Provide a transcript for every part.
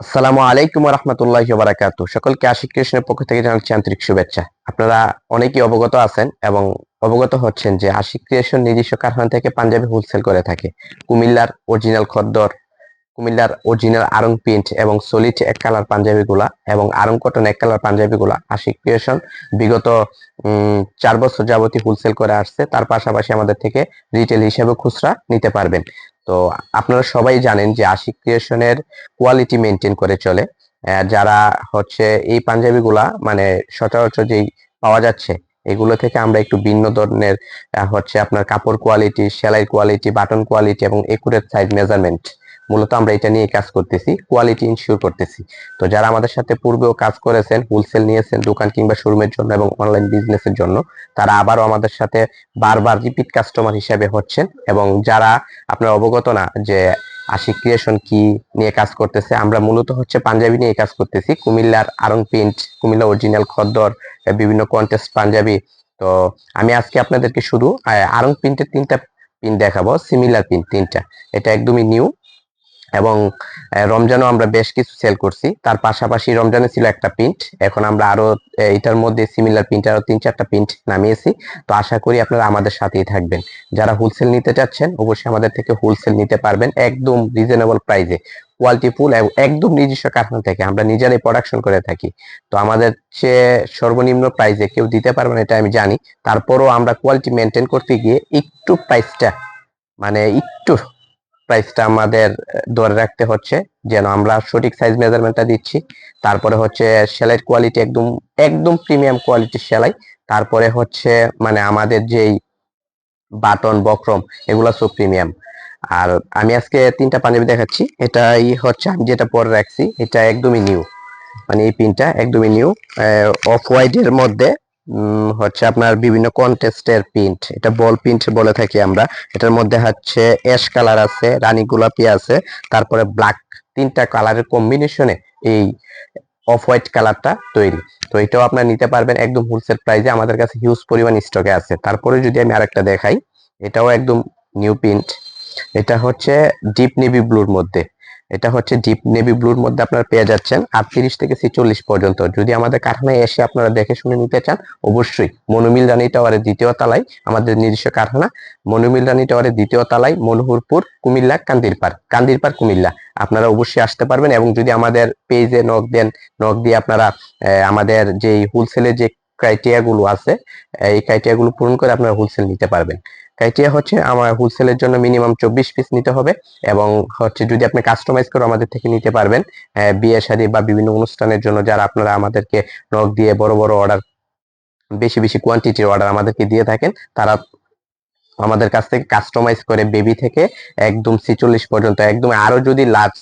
আসসালামু আলাইকুম ওয়া রাহমাতুল্লাহি ওয়া বারাকাতুহু। সকলকে আশিক কৃষ্ণের পক্ষ থেকে জানাচ্ছি আন্তরিক শুভেচ্ছা। আপনারা অনেকেই অবগত আছেন এবং অবগত হচ্ছেন যে আশিক ক্রিয়েশন নিজস্ব কারখানা থেকে পাঞ্জাবি হোলসেল করে থাকে। কুমিল্লার অরিজিনাল খদ্দর, কুমিল্লার অরিজিনাল আড়ং প্রিন্ট এবং সলিড এক কালার পাঞ্জাবিগুলা এবং আড়ং কটন এক কালার পাঞ্জাবিগুলা আশিক ক্রিয়েশন বিগত 4 বছর যাবতীয় হোলসেল করে আসছে। তার পাশাপাশি আমাদের থেকে রিটেল হিসেবে খুচরা নিতে পারবেন। তো আপনারা সবাই জানেন যে আশিক ক্রিয়েশনের কোয়ালিটি মেনটেন করে চলে। যারা হচ্ছে এই পাঞ্জাবিগুলা মানে সচরাচর যেই পাওয়া যাচ্ছে এগুলো থেকে আমরা একটু ভিন্ন ধরনের হচ্ছে আপনার কাপড় কোয়ালিটি, সেলাই কোয়ালিটি, বাটন কোয়ালিটি এবং একুরেট সাইজ মেজারমেন্ট, মূলত আমরা এটা নিয়ে কাজ করতেছি, কোয়ালিটি ইনশিওর করতেছি। তো যারা আমাদের সাথে পূর্বেও কাজ করেছেন, হোলসেল নিয়েছেন দোকান কিংবা শোরুমের জন্য এবং অনলাইন বিজনেসের জন্য, তারা আবারও আমাদের সাথে বারবার রিপিট কাস্টমার হিসেবে হচ্ছেন। এবং যারা আপনার অবগত না যে আশিক ক্রিয়েশন কি নিয়ে কাজ করতেছে, আমরা মূলত হচ্ছে পাঞ্জাবি নিয়ে কাজ করতেছি। কুমিল্লার আড়ং প্রিন্ট, কুমিল্লা অরিজিনাল খদ্দর, বিভিন্ন কন্টেস্ট পাঞ্জাবি। তো আমি আজকে আপনাদেরকে শুধু আড়ং প্রিন্টের 3টা প্রিন্ট দেখাবো, সিমিলার প্রিন্ট 3টা। এটা একদমই নিউ এবং রমজানও আমরা বেশ কিছু সেল করছি। তার পাশাপাশি রমজানে ছিল একটা প্রিন্ট, এখন আমরা আরো এটার মধ্যে সিমিলার প্রিন্ট আরো 3-4টা প্রিন্ট নামিয়েছি। তো আশা করি আপনারা আমাদের সাথেই থাকবেন। যারা হোলসেল নিতে চাচ্ছেন অবশ্যই আমাদের থেকে হোলসেল নিতে পারবেন একদম রিজনেবল প্রাইসে, কোয়ালিটি ফুল এবং একদম নিজস্ব কারখানা থেকে আমরা নিজেরাই প্রোডাকশন করে থাকি। তো আমাদের চেয়ে সর্বনিম্ন প্রাইসে কেউ দিতে পারবে না এটা আমি জানি। তারপরও আমরা কোয়ালিটি মেনটেন করতে গিয়ে একটু প্রাইসটা মানে একটু প্রাইসটা আমাদের ধরে রাখতে হচ্ছে, যেন আমরা সঠিক সাইজ মেজারমেন্টটা দিচ্ছি। তারপরে হচ্ছে সেলাইয়ের কোয়ালিটি একদম একদম প্রিমিয়াম কোয়ালিটির সেলাই। তারপরে হচ্ছে মানে আমাদের যেই বাটন বক্রম এগুলো সব প্রিমিয়াম। আর আমি আজকে 3টা পাঞ্জাবি দেখাচ্ছি। এটাই হচ্ছে আমি যেটা পরে রাখছি, এটা একদমই নিউ, মানে এই পিনটা একদমই নিউ, অফ হোয়াইট এর মধ্যে হচ্ছে আপনার বিভিন্ন কন্টেস্টের প্রিন্ট, এটা বল প্রিন্ট বলে থাকি আমরা। এটার মধ্যে হচ্ছে অ্যাশ কালার আছে, রানী গোলাপি আছে, তারপরে ব্ল্যাক, 3টা কালারের কম্বিনেশনে এই অফ হোয়াইট কালারটা তৈরি। তো এটাও আপনারা নিতে পারবেন একদম হোলসেল প্রাইসে, আমাদের কাছে হিউজ পরিমাণ স্টকে আছে। তারপরে যদি আমি আরেকটা দেখাই, এটাও একদম নিউ প্রিন্ট। এটা হচ্ছে ডিপ নেভি ব্লুর মধ্যে, এটা হচ্ছে ডিপ নেভি ব্লুর মধ্যে আপনারা পেয়ে যাচ্ছেন 38 থেকে 46 পর্যন্ত। যদি আমাদের কারখানায় এসে আপনারা দেখে শুনে নিতে চান অবশ্যই মনুমিল রানী টাওয়ারের 2য় তলায় আমাদের নিজস্ব কারখানা। মনুমিল রানী টাওয়ারের 2য় তলায়, মনোহরপুর, কুমিল্লা, কান্দিরপাড় কুমিল্লা। আপনারা অবশ্যই আসতে পারবেন এবং যদি আমাদের পেজে নক দেন, নক দিয়ে আপনারা আমাদের যে হোলসেলের যে ক্রাইটেরিয়া গুলো আছে এই ক্রাইটেরিয়া গুলো পূরণ করে আপনারা হোলসেল নিতে পারবেন। ক্রাইটেরিয়া হচ্ছে আমার হোলসেলের জন্য মিনিমাম 24 পিস নিতে হবে এবং হচ্ছে যদি আপনি কাস্টমাইজ করে আমাদের থেকে নিতে পারবেন বিয়ে শাদী বা বিভিন্ন অনুষ্ঠানের জন্য। যারা আপনারা আমাদেরকে নক দিয়ে বড় বড় অর্ডার, বেশি বেশি কোয়ান্টিটির অর্ডার আমাদেরকে দিয়ে থাকেন, তারা আমাদের কাছ থেকে কাস্টমাইজ করে বেবি থেকে একদম 46 পর্যন্ত, একদম আরো যদি লার্জ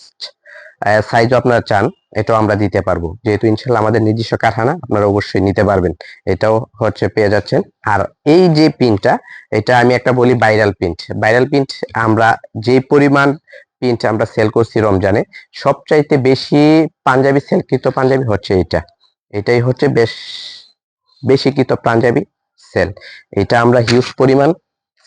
সাইজ আপনারা চান এটাও আমরা দিতে পারবো। যেহেতু ইনশাল্লাহ আমাদের নিজস্ব কারখানা, আপনারা অবশ্যই নিতে পারবেন। এটাও হচ্ছে পেয়ে যাচ্ছেন। আর এই যে পিনটা, এটা আমি একটা বলি ভাইরাল প্রিন্ট। ভাইরাল প্রিন্ট আমরা যে পরিমাণ প্রিন্ট আমরা সেল করছি রমজানে, সবচাইতে বেশি পাঞ্জাবি সেলকৃত পাঞ্জাবি হচ্ছে এটা। এটাই হচ্ছে বেশি কৃত পাঞ্জাবি সেল। এটা আমরা হিউজ পরিমাণ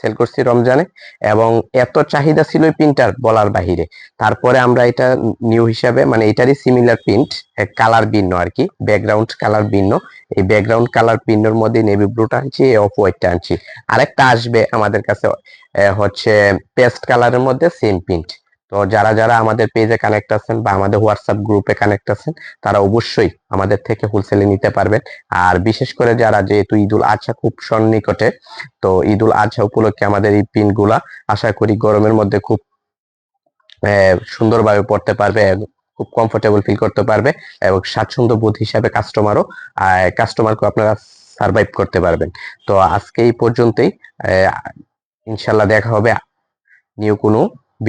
সেল করছি রমজানে এবং এত চাহিদা ছিল এই প্রিন্টার বলার বাহিরে। তারপরে আমরা এটা নিউ হিসাবে মানে এটারই সিমিলার প্রিন্ট, কালার ভিন্ন আর কি, ব্যাকগ্রাউন্ড কালার ভিন্ন। এই ব্যাকগ্রাউন্ড কালার ভিন্নর মধ্যে নেভি ব্লুটা আনছি, অফ হোয়াইটটা আনছি। আরেকটা আসবে আমাদের কাছে হচ্ছে পেস্ট কালারের মধ্যে সেম প্রিন্ট। তো যারা যারা আমাদের পেজে কানেক্ট আছেন বা আমাদের হোয়াটসঅ্যাপ গ্রুপে কানেক্ট আছেন তারা অবশ্যই আমাদের থেকে হোলসেলে নিতে পারবেন। আর বিশেষ করে যারা, যেহেতু ঈদুল আজহা খুব সন্নিকটে, তো ঈদুল আজহা উপলক্ষে আমাদের এই পিন গুলা আশা করি গরমের মধ্যে খুব সুন্দরভাবে পড়তে পারবে, খুব কমফোর্টেবল ফিল করতে পারবে এবং স্বাচ্ছন্দ্য বোধ হিসাবে কাস্টমারকে আপনারা সার্ভাইভ করতে পারবেন। তো আজকে এই পর্যন্তই, ইনশাল্লাহ দেখা হবে নিউ কোনো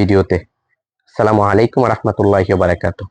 ভিডিওতে। আসসালামু আলাইকুম ওয়া রাহমাতুল্লাহি ওয়া বারাকাতুহু।